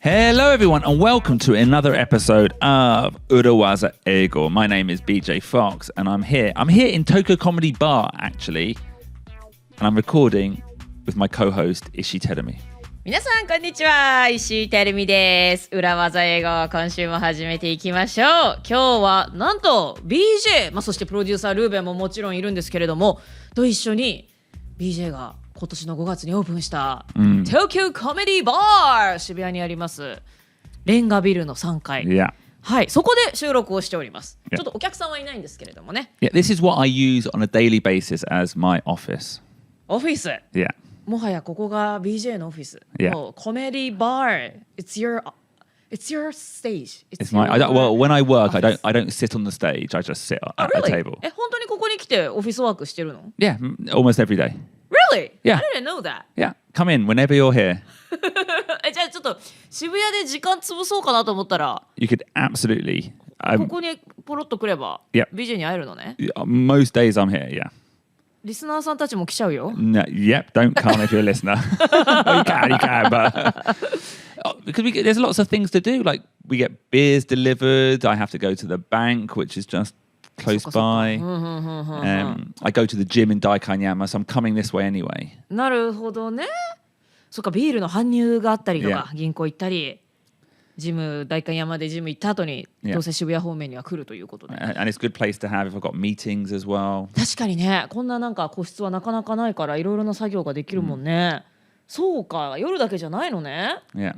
Hello everyone and welcome to another episode of 裏技英語. My name is BJ Fox and I'm here in Tokyo Comedy Bar actually, and I'm recording with my co-host Ishii Terumi. 皆さんこんにちは、石井てるみです。裏技英語、今週も始めていきましょう。今日はなんと BJ、そしてプロデューサールーベンももちろんいるんですけれども、と一緒に BJ が今年の5月にオープンした、東京コメディバー渋谷にありますレンガビルの3階、はい、そこで収録をしております。ちょっとお客さんはいないんですけれどもね。This is what I use on a daily basis as my office. オフィス。Yeah. もはやここが BJ のオフィス。もうコメディバー。It's your stage. It's my. Well, when I work, I don't sit on the stage. I just sit at a table. 本当にここに来てオフィスワークしてるの？ Yeah, almost every day. Really? Yeah. I didn't know that. Yeah, come in whenever you're here. じゃあちょっと渋谷で時間潰そうかなと思ったら You could absolutely. ここにポロッと来れば BJ に会えるのね。Most days I'm here, yeah. リスナーさんたちも来ちゃうよ。No, yep, don't come if you're a listener. you can, but because there's lots of things to do. Like we get beers delivered. I have to go to the bank, which is just close by. I go to the gym in Daikanyama, so I'm coming this way anyway. なるほどね。そっか、ビールの搬入があったりとか、銀行行ったり、ジム代官山でジム行った後に、どうせ渋谷方面には来るということで。And it's a good place to have if I've got meetings as well. 確かにね、こんななんか個室はなかなかないからいろいろな作業ができるもんね。そうか、夜だけじゃないのね。Yeah.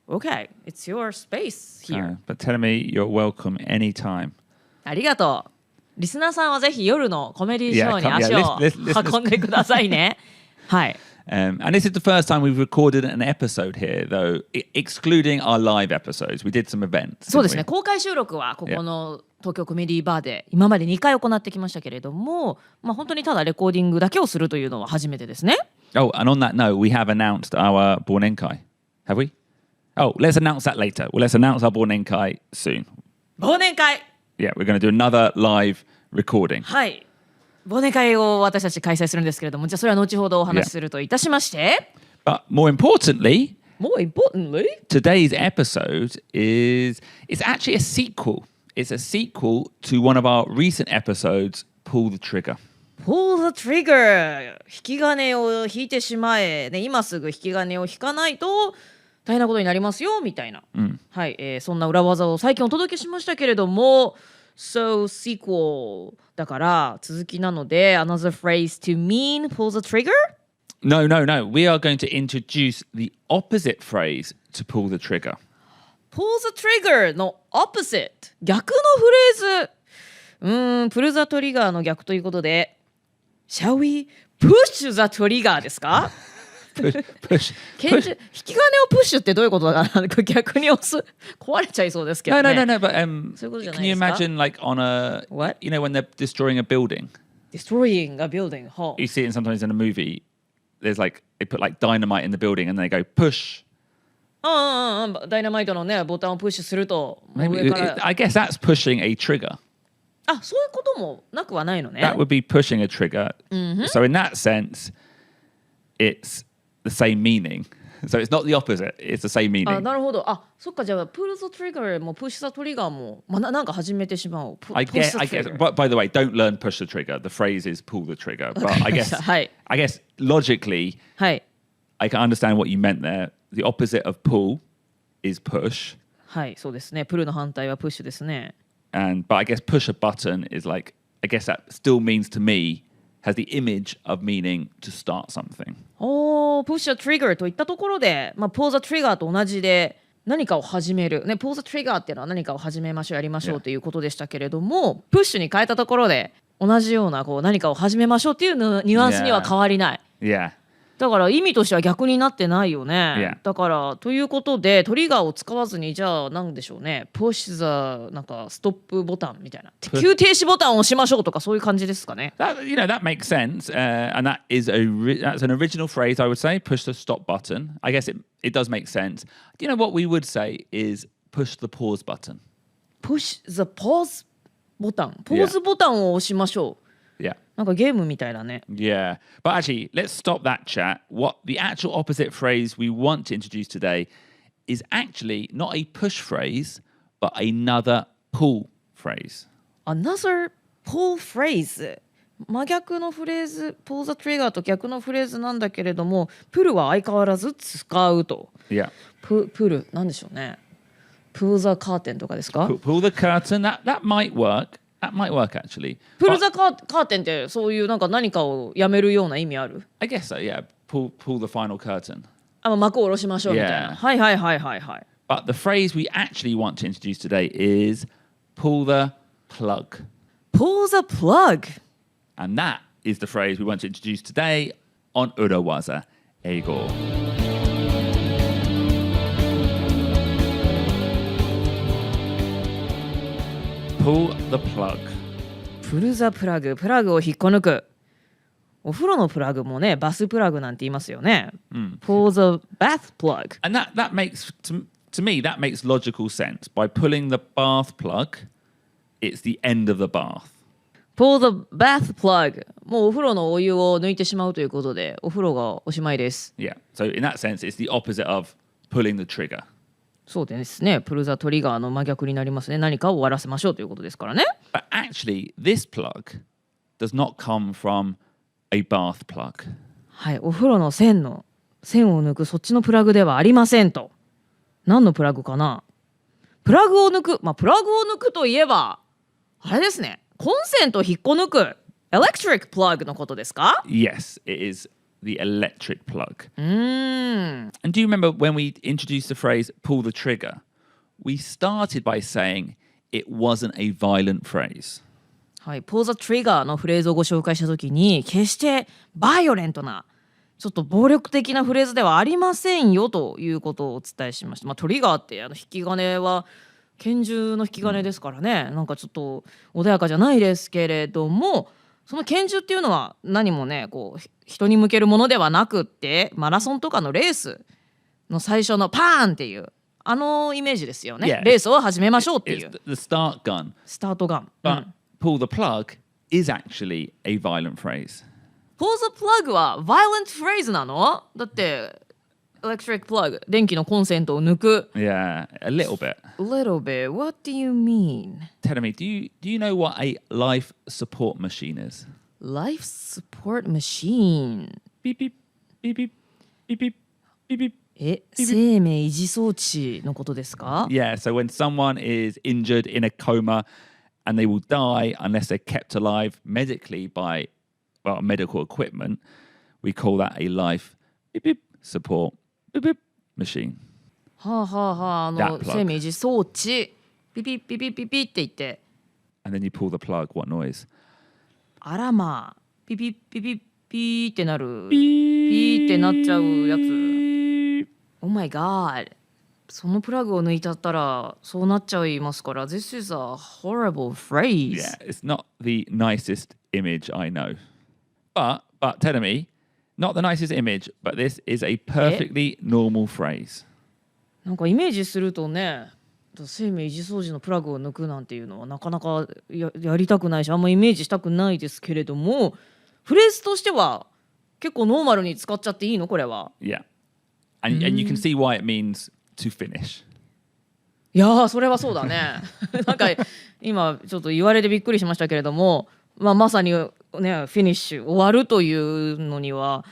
Okay, it's your space here. But tell me you're welcome anytime. ありがとう。リスナーさんはぜひ夜のコメディショーに足を運んでくださいね。はい。And this is the first time we've recorded an episode here, though, excluding our live episodes. We did some events. そうですね。公開収録はここの東京コメディバーで今まで2回行ってきましたけれども、本当にただレコーディングだけをするというのは初めてですね。Oh, and on that note, we have announced our Bornenkai. Have we? Oh, let's announce that later. Well, let's announce our Bornenkai soon. 忘年会 Yeah, we're going to do another live recording. はい。忘年会を私たち開催するんですけれども、じゃあそれは後ほどお話しするといたしまして。But more importantly, today's episode it's actually a sequel. It's a sequel to one of our recent episodes, Pull the Trigger. Pull the trigger! 引き金を引いてしまえ。ね、今すぐ引き金を引かないと大変なことになりますよ、みたいな。はい、そんな裏技を最近お届けしましたけれども、So sequel だから続きなので another phrase to mean pull the trigger? No. We are going to introduce the opposite phrase to pull the trigger. Pull the trigger の opposite 逆のフレーズ。pull the trigger の逆ということで Shall we push the trigger ですかpush. 引き金をプッシュってどういうことだかな逆に押す壊れちゃいそうですけどね。No. But そういうことじゃな can い you ですか imagine like on a What? You know when they're destroying a building? Destroying a building. You see it sometimes in a movie. There's like they put like dynamite in the building and they go push. ダイナマイトのねボタンをプッシュすると Maybe, 上から I guess that's pushing a trigger. そういうこともなくはないのね。That would be pushing a trigger. So in that sense, it's the same meaning. So it's not the opposite. It's the same meaning. なるほど。そっか、じゃあ pull the trigger も push the trigger もなんか始めてしまう。I guess. But by the way, don't learn push the trigger. The phrase is pull the trigger. But I guess logically, はい。I can understand what you meant there. The opposite of pull is push. はい、そうですね。pull の反対は push ですね。But I guess push a button is like, I guess that still means to me, has the image of meaning to start something. push a trigger といったところで、pull the trigger と同じで何かを始める。ね、pull the trigger っていうのは何かを始めましょう、やりましょうということでしたけれども、プッシュに変えたところで同じような何かを始めましょうっていうニュアンスには変わりない。Yeah. だから意味としては逆になってないよね。Yeah. だからということでトリガーを使わずにじゃあ何でしょうね。push the なんかストップボタンみたいな。急停止ボタンを押しましょうとかそういう感じですかね。That makes sense, and that's an original phrase I would say. Push the stop button. I guess it does make sense. What we would say is push the pause button. Push the pause ボタン。ポーズボタンを押しましょう。Yeah. なんかゲームみたいだね。Yeah. But actually, let's stop that chat. What the actual opposite phrase we want to introduce today is actually not a push phrase, but another pull phrase. Another pull phrase。真逆のフレーズ、pull the trigger と逆のフレーズなんだけれども、pull は相変わらず使うと。Yeah. pull なんでしょうね。pull the curtain とかですか？ Pull the curtain. That might work. That might work actually. pull the curtain ってそういうなんか何かをやめるような意味ある？ I guess so. Yeah. Pull the final curtain. 幕を下ろしましょうみたいな。Yeah. はいはいはいはいはい。But the phrase we actually want to introduce today is pull the plug. pull the plug. And that is the phrase we want to introduce today on 裏技英語。Pull the plug. pull the plug。プラグを引っこ抜く。お風呂のプラグもね、バスプラグなんて言いますよね。pull the bath plug. And that makes, to me, that makes logical sense. By pulling the bath plug, it's the end of the bath.pull the bath plug もうお風呂のお湯を抜いてしまうということでお風呂がおしまいです。 Yeah, so in that sense it's the opposite of pulling the trigger. そうですね。プルザトリガーの真逆になりますね。何かを終わらせましょうということですからね。 But actually this plug does not come from a bath plug. はい、お風呂の線を抜くそっちのプラグではありませんと。何のプラグかな？プラグを抜く、プラグを抜くといえばあれですね。コンセントを引っこ抜く electric plug のことですか？ Yes, it is the electric plug. And do you remember when we introduced the phrase pull the trigger? We started by saying it wasn't a violent phrase. はい、pull the trigger のフレーズをご紹介したときに決してバイオレントなちょっと暴力的なフレーズではありませんよということをお伝えしました。トリガーって引き金は拳銃の引き金ですからね、なんかちょっと穏やかじゃないですけれども、その拳銃っていうのは何もねこう人に向けるものではなくってマラソンとかのレースの最初のパーンっていうイメージですよね。レースを始めましょうっていう the start gun. スタートガン。But pull the plug is actually a violent phrase. pull the plug は violent phrase なの？だってelectric plug 電気のコンセントを抜く。 Yeah, a little bit. A little bit. What do you mean? Tell me, do you know what a life support machine is? Life support machine. Beep beep beep beep beep beep beep beep. 生命維持装置のことですか？ Yeah, so when someone is injured in a coma and they will die unless they're kept alive medically by medical equipment, we call that a life beep beep support beep beep machine. はあはあはあ、生命維持装置ピピピピピピって言って And then you pull the plug, what noise? あらまあピピピピピってなるピってなっちゃうやつ。 Oh my god、 そのプラグを抜いちゃったらそうなっちゃいますから。 This is a horrible phrase. Yeah, it's not the nicest image I know. But tell me, not the nicest image, but this is a perfectly normal phrase. なんかイメージするとね、生命維持装置のプラグを抜くなんていうのはなかなか やりたくないし、あんまイメージしたくないですけれども、フレーズとしては結構ノーマルに使っちゃっていいのこれは。 Yeah, and you can see why it means to finish. いやーそれはそうだねなんか今ちょっと言われてびっくりしましたけれども、まさにねフィニッシュ終わるというのには、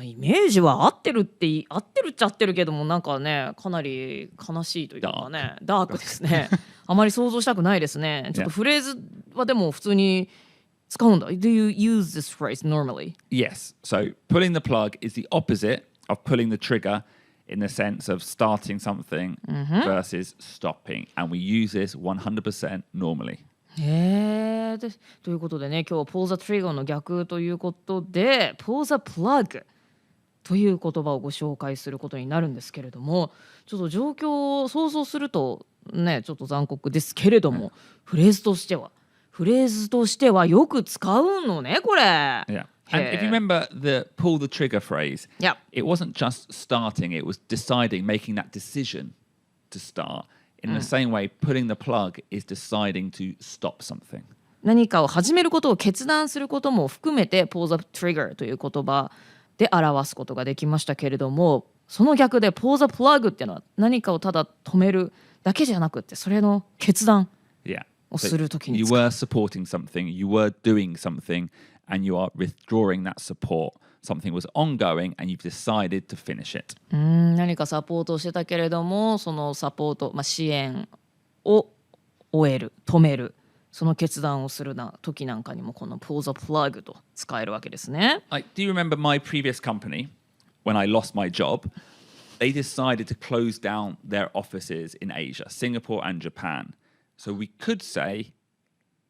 イメージは合ってるっちゃ合ってるけども、なんかねかなり悲しいというかね、ダークですねあまり想像したくないですね。ちょっとフレーズはでも普通に使うんだ。 Do you use this phrase normally? Yes, so pulling the plug is the opposite of pulling the trigger in the sense of starting something versus stopping, and we use this 100% normally. へー。ということでね、今日は pull the trigger の逆ということで pull the plugという言葉をご紹介することになるんですけれども、ちょっと状況を想像するとねちょっと残酷ですけれども、フレーズとしてはよく使うのねこれ。 Yeah. And if you remember the pull the trigger phrase, Yep. it wasn't just starting, it was deciding, making that decision to start. In the same way, pulling the plug is deciding to stop something. 何かを始めることを決断することも含めて pull the trigger という言葉で表すことができましたけれども、その逆で pull the plug っていうのは何かをただ止めるだけじゃなくて、それの決断をするときに You were supporting something, you were doing something, and you are withdrawing that support. Something was ongoing and you've decided to finish it. 何かサポートをしてたけれども、そのサポート、支援を終える、止める、その決断をする時なんかにもこの pull the plug と使えるわけですね。Like, do you remember my previous company, when I lost my job, they decided to close down their offices in Asia, Singapore and Japan. So we could say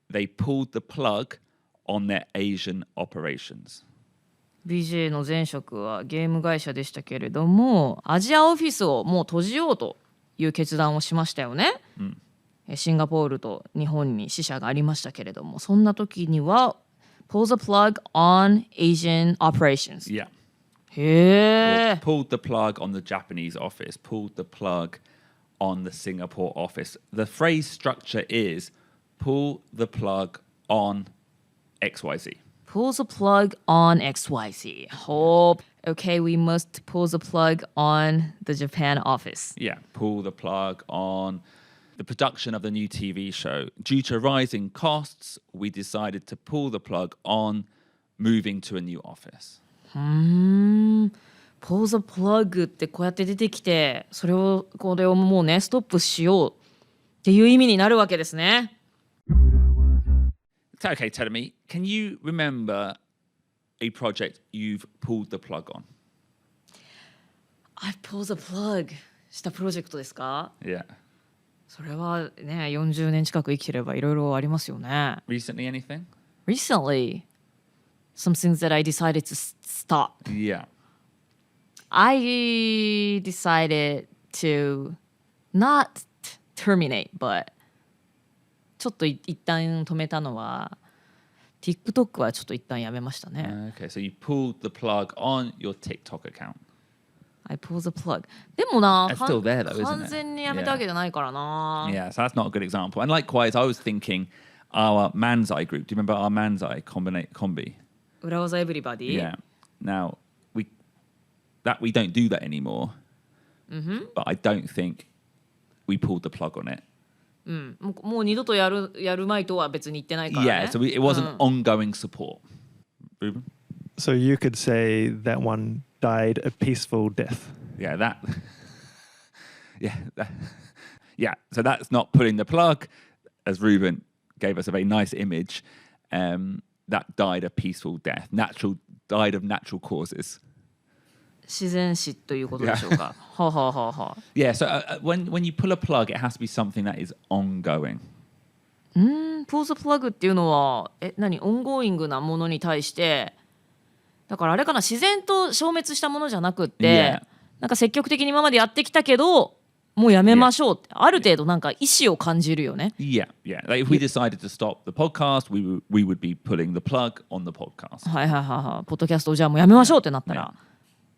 they pulled the plug on their Asian operations. BJ の前職はゲーム会社でしたけれども、アジアオフィスをもう閉じようという決断をしましたよね。シンガポールと日本に支社がありましたけれども、そんな時には pull the plug on Asian operations。Yeah. へえ。Pulled the plug on the Japanese office, pulled the plug on the Singapore office. The phrase structure is pull the plug on XYZ.Pull the plug on XYZ. Okay, we must pull the plug on the Japan office. Yeah, pull the plug on the production of the new TV show. Due to rising costs, we decided to pull the plug on moving to a new office. Pull the plug ってこうやって出てきて、これをもうね、ストップしようっていう意味になるわけですね。Okay, tell me, can you remember a project you've pulled the plug on? I've pulled the plug したプロジェクトですか？ Yeah. それはね、40年近く生きてればいろいろありますよね。Recently, anything? Recently, some things that I decided to stop. Yeah. I decided to not terminate, butちょっと一旦止めたのは TikTok はちょっと一旦やめましたね。Okay, so you pulled the plug on your TikTok account. I pulled the plug. でもな、 It's still there though, isn't it? 完全にやめたわけじゃないからな。Yeah, so that's not a good example. And likewise, I was thinking our Manzai group. Do you remember our Manzai combi? 裏技 everybody? Yeah. Now, we don't do that anymore. But I don't think we pulled the plug on it. もう二度とやるまいとは別に言ってないからね。Yeah, so it wasn't ongoing support. Ruben? So you could say that one died a peaceful death. Yeah, yeah, so that's not pulling the plug, as Ruben gave us a very nice image. That died a peaceful death. Died of natural causes. 自然死ということでしょうか。はあはあはあはあ。Yeah, so when you pull a plug, it has to be something that is ongoing. pull the plug っていうのは何オンゴーイングなものに対してだからあれかな自然と消滅したものじゃなくって、なんか積極的に今までやってきたけどもうやめましょうって、ある程度なんか意思を感じるよね。Yeah. Like if we decided to stop the podcast, we would be pulling the plug on the podcast. はいはいはいはい。ポッドキャストをじゃあもうやめましょうってなったら、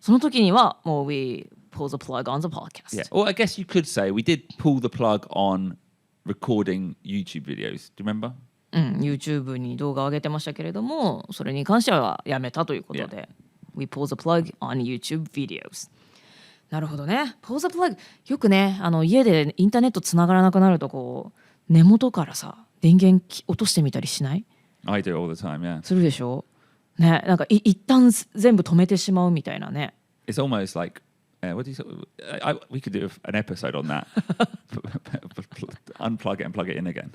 その時にはもう we pull the plug on the podcast. Yeah. Or I guess you could say we did pull the plug on recording YouTube videos. Do you remember? YouTube に動画を上げてましたけれども、それに関してはやめたということで、We pull the plug on YouTube videos. なるほどね。pull the plug よくね、家でインターネットつながらなくなるとこう根元からさ電源落としてみたりしない？ I do all the time, yeah. するでしょ？ね、なんか一旦全部止めてしまうみたいなね。It's almost like what do you say? We could do an episode on that. Unplug it and plug it in again.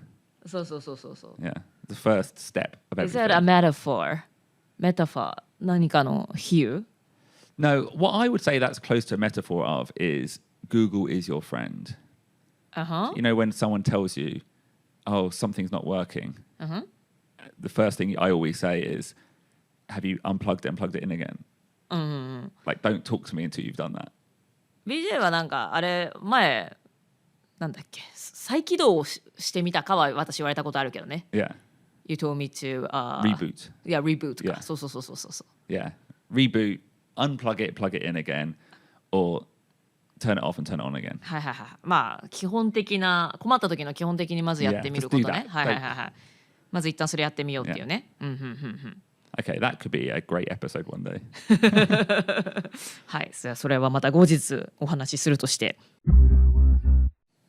そう。Yeah, the first step of everything. Is that a metaphor? Metaphor 何かの比喩？ No, what I would say that's close to a metaphor of is Google is your friend. You know, when someone tells you, oh, something's not working, the first thing I always say is, have you unplugged it and plugged it in again? Like, don't talk to me until you've done that. BJ はなんかあれ前なんだっけ再起動をしてみたかは私言われたことあるけどね。Yeah. You told me to reboot. Yeah, reboot か。Yeah. そう。Yeah. Reboot, unplug it, plug it in again, or turn it off and turn it on again. はい。まあ基本的な困った時の基本的にまずやってみることね。はい。まず一旦それやってみようっていうね。Okay, that could be a great episode one day. はい、それはまた後日お話しするとして。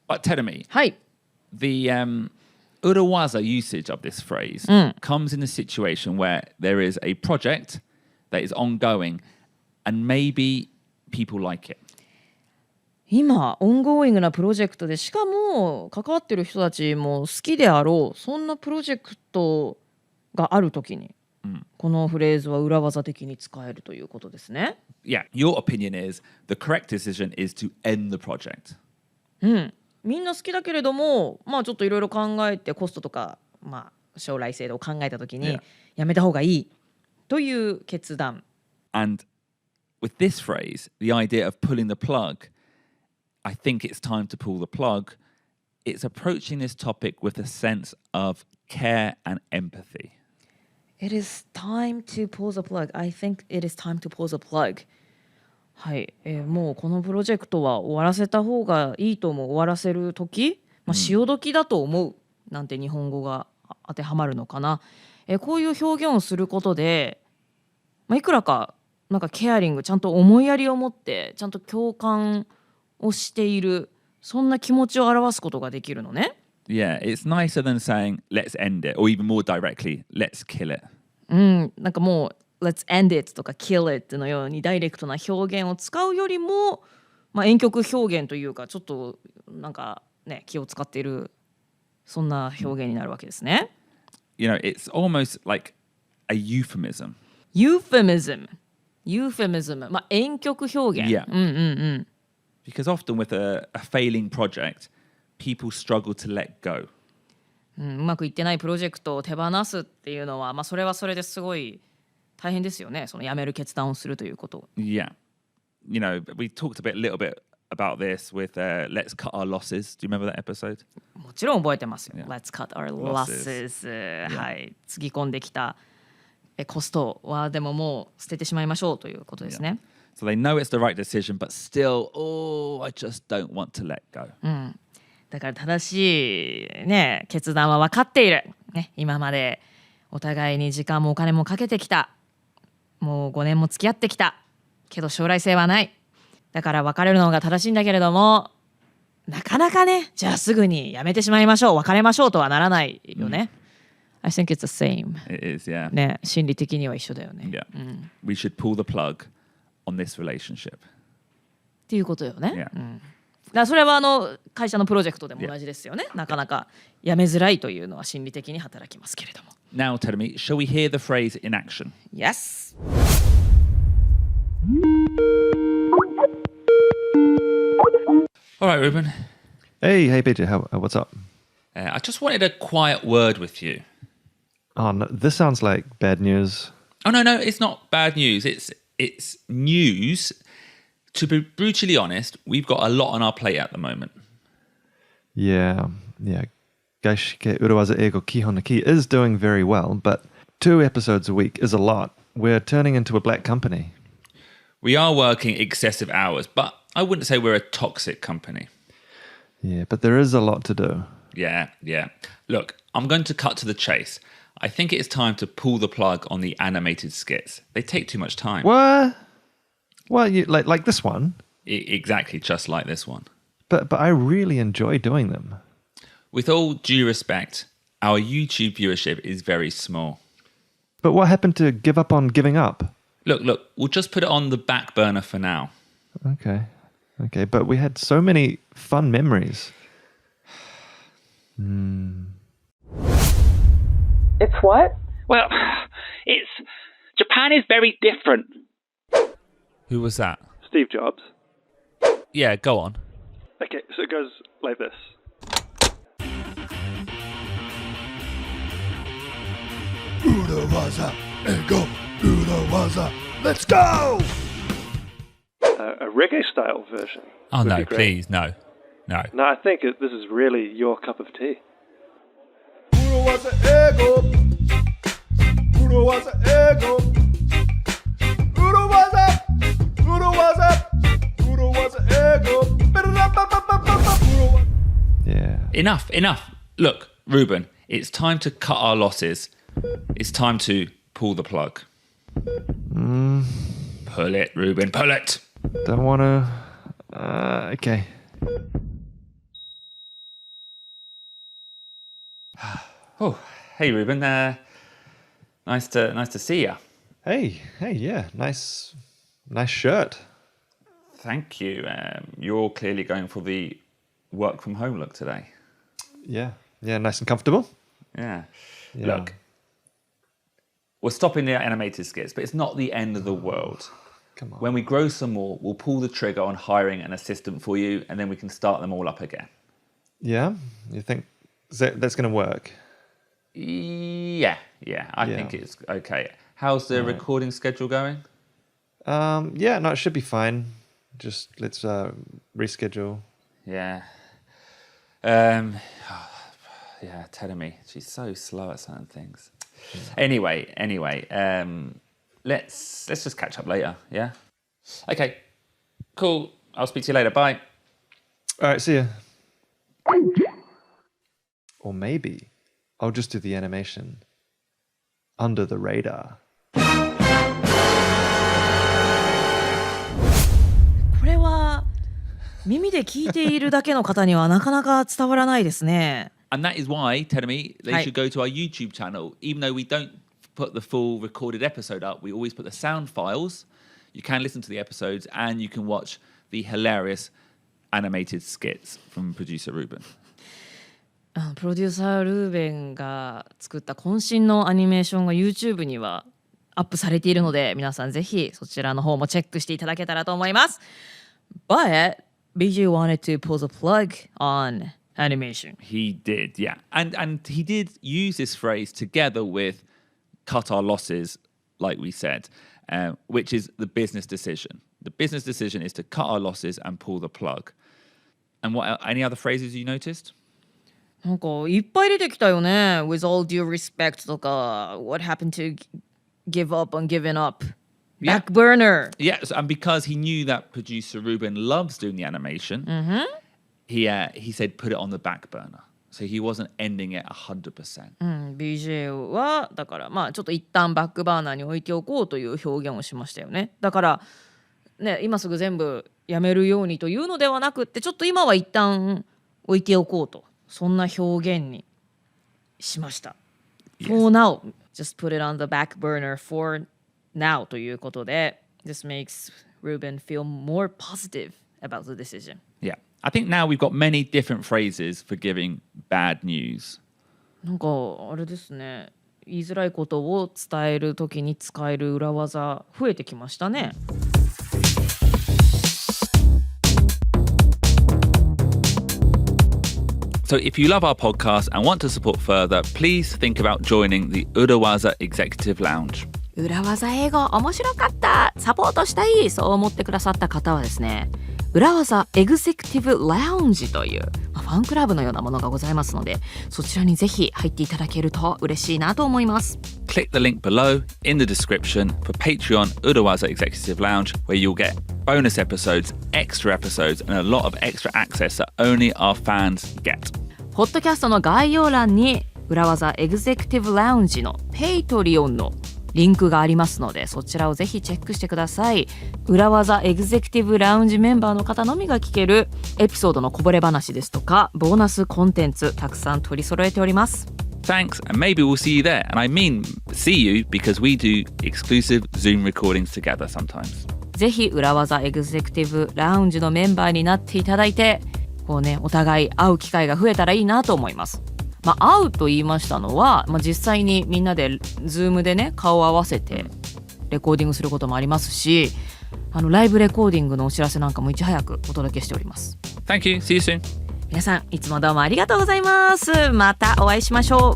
But tell me, はい。the urawaza usage of this phrase comes in a situation where there is a project that is ongoing and maybe people like it. 今オンゴーイングなプロジェクトで、しかも関わってる人たちも好きであろう、そんなプロジェクトがあるときに、このフレーズは裏技的に使えるということですね。Yeah, your opinion is the correct decision is to end the project. みんな好きだけれども、まあちょっといろいろ考えてコストとか、まあ将来性を考えたときにやめた方がいいという決断。And with this phrase, the idea of pulling the plug, I think it's time to pull the plug. It's approaching this topic with a sense of care and empathy. It is time to pull the plug. I think it is time to pull the plug. はい、もうこのプロジェクトは終わらせた方がいいと思う。終わらせる時、潮時だと思うなんて日本語が当てはまるのかな。こういう表現をすることで、いくらかなんかケアリング、ちゃんと思いやりを持ってちゃんと共感をしている、そんな気持ちを表すことができるのね。Yeah, it's nicer than saying let's end it, or even more directly, let's kill it. なんかもう let's end it とか kill it のようにダイレクトな表現を使うよりも、婉曲表現というか、ちょっとなんかね、気を使っている、そんな表現になるわけですね。You know, it's almost like a euphemism. Euphemism、婉曲表現。Yeah. Because often with a failing project, people struggle to let go. うまくいってないプロジェクトを手放すっていうのは、それはそれですごい大変ですよね。そのやめる決断をするということ。Yeah. You know, we talked a little bit about this with Let's Cut Our Losses. Do you remember that episode? もちろん覚えてますよ。Yeah. Let's cut our losses. はい。つぎ込んできたコストはでももう捨ててしまいましょうということですね。So they know it's the right decision, but still, I just don't want to let go. だから正しいね、決断は分かっている。ね、今までお互いに時間もお金もかけてきた。もう5年も付き合ってきた。けど将来性はない。だから別れるのが正しいんだけれども、なかなかね、じゃあすぐにやめてしまいましょう、別れましょうとはならないよね。I think it's the same. It is, yeah. ね、心理的には一緒だよね。Yeah. We should pull the plug on this relationship. っていうことよね。Yeah. だからそれは会社のプロジェクトでも同じですよね。なかなかやめづらいというのは心理的に働きますけれども。Now tell me, shall we hear the phrase in action? Yes. All right, Ruben. Hey, Peter. What's up? I just wanted a quiet word with you. Oh, no, this sounds like bad news. Oh, no, it's not bad news. It's news. To be brutally honest, we've got a lot on our plate at the moment. Yeah. 外資系裏技英語基本のKEY is doing very well, but 2 episodes a week is a lot. We're turning into a black company. We are working excessive hours, but I wouldn't say we're a toxic company. Yeah, but there is a lot to do. Yeah. Look, I'm going to cut to the chase. I think it's time to pull the plug on the animated skits. They take too much time. What? Well, you like this one? Exactly, just like this one. But I really enjoy doing them. With all due respect, our YouTube viewership is very small. But what happened to give up on giving up? Look, we'll just put it on the back burner for now. Okay, but we had so many fun memories. It's what? Well, Japan is very different. Who was that? Steve Jobs. Yeah, go on. Okay, so it goes like this. Urawaza, ego, Urawaza, let's go! A reggae-style version. Oh, would no, be great. please, no. No, I think this is really your cup of tea. Urawaza, ego, Urawaza, ego, Urawaza, Yeah. Enough. Look, Ruben, It's time to cut our losses. It's time to pull the plug. Pull it, Ruben, pull it. Don't want to. Okay. Oh, hey, Ruben. Nice to see you. Hey, yeah, nice shirt. Thank you. You're clearly going for the work from home look today. Yeah, nice and comfortable. Yeah. Yeah. Look, we're stopping the animated skits, but it's not the end of the world. Come on. When we grow some more, we'll pull the trigger on hiring an assistant for you, and then we can start them all up again. Yeah, you think that's going to work? Yeah. I think it's okay. How's the recording schedule going? Yeah, no, it should be fine. Just let's reschedule. Yeah. Yeah, telling me she's so slow at certain things. Anyway, let's just catch up later. Yeah. Okay. Cool. I'll speak to you later. Bye. All right, see ya. Or maybe I'll just do the animation under the radar. これは耳で聞いているだけの方にはなかなか伝わらないですね。And that is why, Terumi, they Hi. should go to our YouTube channel. Even though we don't put the full recorded episode up, we always put the sound files. You can listen to the episodes and you can watch the hilarious animated skits from producer Ruben. プロデューサールーベンが作った渾身のアニメーションが YouTube にはアップされているので、皆さんぜひそちらの方もチェックしていただけたらと思います。But BJ wanted to pull the plug on animation. He did, yeah. And he did use this phrase together with cut our losses, like we said, which is the business decision. The business decision is to cut our losses and pull the plug. And what any other phrases you noticed? なんかいっぱい出てきたよね。With all due respect とか What happened to give up on giving up? Yeah. Back burner. Yes, and because he knew that producer Ruben loves doing the animation, he said put it on the back burner. So he wasn't ending it 100%. BJ はだからまあちょっと一旦バックバーナーに置いておこうという表現をしましたよね。だからね、今すぐ全部やめるようにというのではなくって、ちょっと今は一旦置いておこうと、そんな表現にしました。For now, just put it on the back burner for now ということで、This makes Ruben feel more positive about the decision. Yeah. I think now we've got many different phrases for giving bad news. なんかあれですね、言いづらいことを伝えるときに使える裏技増えてきましたね。So if you love our podcast and want to support further, please think about joining the Urawaza Executive Lounge. 裏技英語面白かった、サポートしたい、そう思ってくださった方はですね、裏技エグゼクティブラウンジという、ファンクラブのようなものがございますので、そちらにぜひ入っていただけると嬉しいなと思います。Click the link below in the description for Patreon Urawaza Executive Lounge, where you'll get bonus episodes, extra episodes, and a lot of extra access that only our fans get. ポッドキャストの概要欄に裏技エグゼクティブラウンジの Patreon のリンクがありますので、そちらをぜひチェックしてください。裏技エグゼクティブラウンジメンバーの方のみが聞けるエピソードのこぼれ話ですとか、ボーナスコンテンツたくさん取り揃えております。Thanks, and maybe we'll see you there. And I mean see you because we do exclusive Zoom recordings together sometimes. ぜひ裏技エグゼクティブラウンジのメンバーになっていただいて、こうね、お互い会う機会が増えたらいいなと思います。会うと言いましたのは、実際にみんなで Zoom でね、顔を合わせてレコーディングすることもありますし、ライブレコーディングのお知らせなんかもいち早くお届けしております。Thank you. See you soon. 皆さんいつもどうもありがとうございます。またお会いしましょう。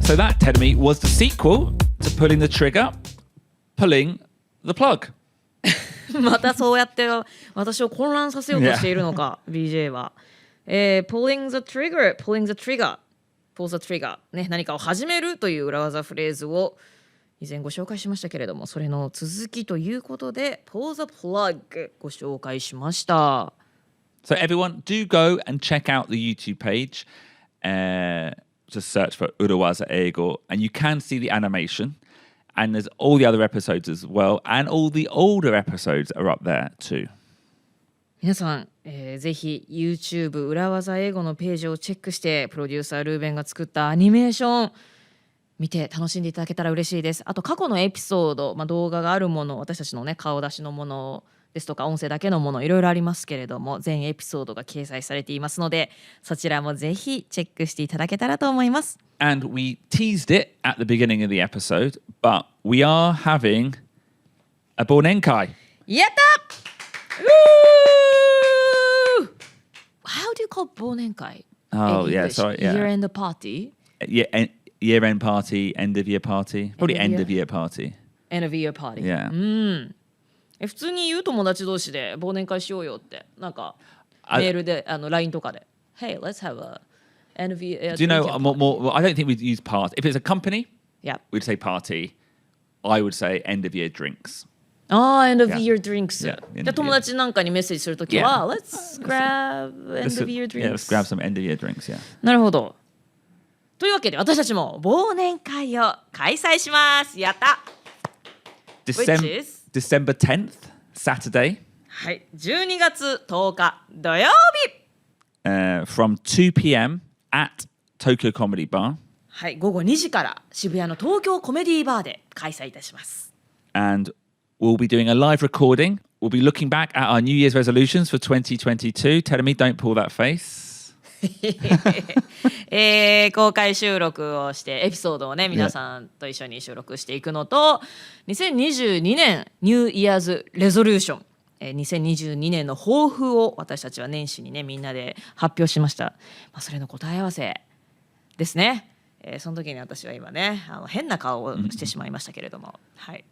So that, Terumi, was the sequel to Pulling the Trigger, Pulling the Plug. またそうやって私を混乱させようとしているのか、BJ は。Pulling the trigger, pulling the trigger, pull the trigger、ね、何かを始めるという裏技フレーズを以前ご紹介しましたけれども、それの続きということで pull the plug ご紹介しました。So everyone, do go and check out the YouTube page. Just search for 裏技英語 and you can see the animation. And there's all the other episodes as well. And all the older episodes are up there too. 皆さん、ぜひ YouTube 裏技英語のページをチェックしてプロデューサールーベンが作ったアニメーション見て楽しんでいただけたら嬉しいです。あと過去のエピソード、動画があるもの、私たちのね顔出しのものですとか音声だけのものいろいろありますけれども、全エピソードが掲載されていますので、そちらもぜひチェックしていただけたらと思います。And we teased it at the beginning of the episode, but we are having a 忘年会. やった！ How do you call 忘年会? Oh, yeah, sorry. Yeah. Year-end party? Yeah, year-end party, end-of-year party. Probably end-of-year party. End-of-year party. Yeah. 普通に言う友達同士で忘年会しようよってなんかメールでLINE とかで Hey, let's have a end of year. Do you know more? I don't think we'd use party. If it's a company, Yeah. we'd say party. I would say end of year drinks. End of year drinks. Yeah, end of で友達なんかにメッセージするときは Let's grab end of year Yeah, let's drinks. grab some end of year drinks. Yeah. なるほど。というわけで私たちも忘年会を開催します。やった。Which is? December 10th, Saturday. はい、12月10日土曜日。From 2 p.m. at Tokyo Comedy Bar. はい、午後2時から渋谷の東京コメディーバーで開催いたします。And we'll be doing a live recording. We'll be looking back at our New Year's resolutions for 2022. Tell me, don't pull that face. 公開収録をしてエピソードをね皆さんと一緒に収録していくのと、2022年ニューイヤーズレゾリューション、2022年の抱負を私たちは年始にねみんなで発表しました。それの答え合わせですね。その時に私は今ね変な顔をしてしまいましたけれども、はい。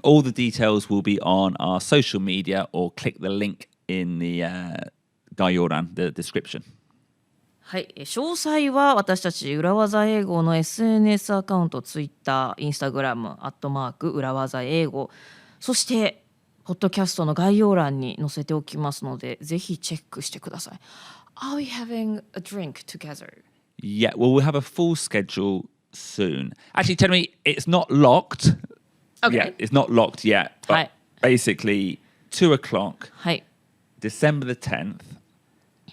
All the details will be on our social media or click the link in the Gayoran, the description. はい、詳細は私たち裏技英語の SNS アカウント、Twitter、Instagram、裏技英語、そしてポッドキャストの概要欄に載せておきますので、ぜひチェックしてください。Are we having a drink together? Yeah, well, we'll have a full schedule soon. Actually, tell me, it's not locked. Okay. Yeah, it's not locked yet. But はい。basically, 2 o'clock, はい。 December the 10th,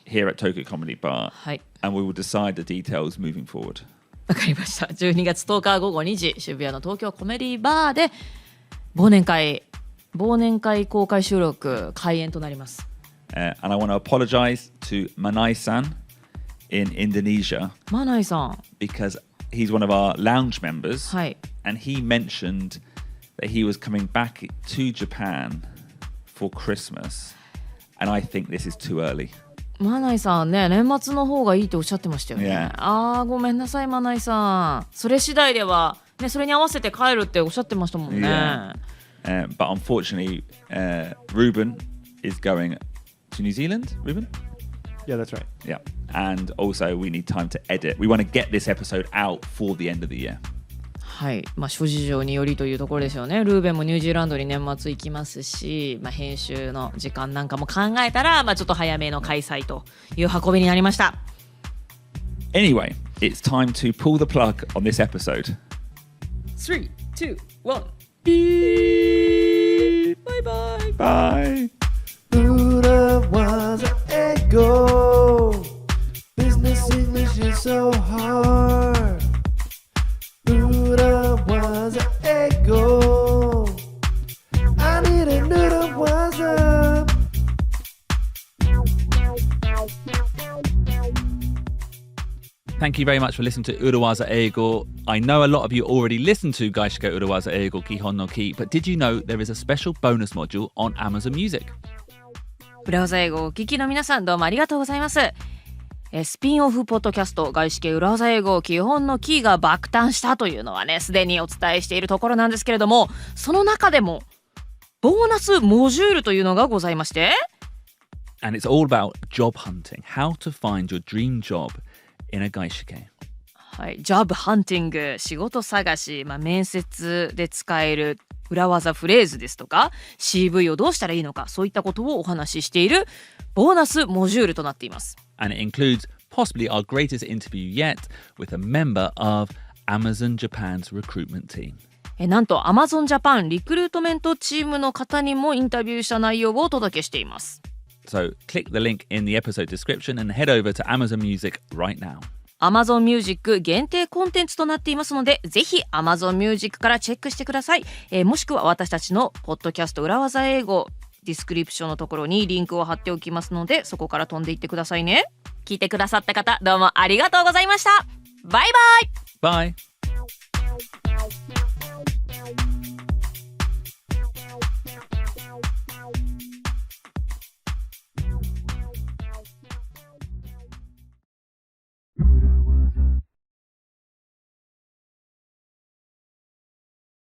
here at Tokyo Comedy Bar. はい。And we will decide the details moving forward. わかりました。12月10日午後2時、渋谷の東京コメディバーで忘年会公開収録開演となります。And I want to apologize to Manai-san in Indonesia. マナイさん。Because he's one of our lounge members. はい。And he mentioned that he was coming back to Japan for Christmas. And I think this is too early. マナイさんね、年末の方がいいとおっしゃってましたよね。Yeah. ごめんなさいマナイさん。それ次第では、ね、それに合わせて帰るっておっしゃってましたもんね。Yeah. But unfortunately, Ruben is going to New Zealand. Ruben? Yeah, that's right. Yeah. And also we need time to edit. We want to get this episode out for the end of the year. はい、諸事情によりというところですよね。ルーベンもニュージーランドに年末行きますし、編集の時間なんかも考えたら、ちょっと早めの開催という運びになりました。Anyway, it's time to pull the plug on this episode. 3, 2, 1. Beep. Bye bye. Bye. Urawaza Ego. Business English is so hard. Urawaza Ego. I need a Urawaza. Thank you very much for listening to Urawaza Eigo. I know a lot of you already listened to Gaishike Urawaza Eigo Kihon no Ki, but did you know there is a special bonus module on Amazon Music? 裏技英語をお聞きの皆さんどうもありがとうございます。スピンオフポッドキャスト外資系裏技英語基本のキーが爆誕したというのはねすでにお伝えしているところなんですけれども、その中でもボーナスモジュールというのがございまして、 And it's all about job hunting, how to find your dream job in a gaishike. はい、ジョブハンティング、仕事探し、面接で使える裏技フレーズですとか CV をどうしたらいいのか、そういったことをお話ししているボーナスモジュールとなっています。 And it includes possibly our greatest interview yet with a member of Amazon Japan's recruitment team. なんと Amazon Japan リクルートメントチームの方にもインタビューした内容をお届けしています。 So click the link in the episode description and head over to Amazon Music right now. Amazon Music 限定コンテンツとなっていますので、ぜひ Amazon Music からチェックしてください。もしくは私たちのポッドキャスト裏技英語ディスクリプションのところにリンクを貼っておきますので、そこから飛んでいってくださいね。聞いてくださった方、どうもありがとうございました。バイバイ。 Bye.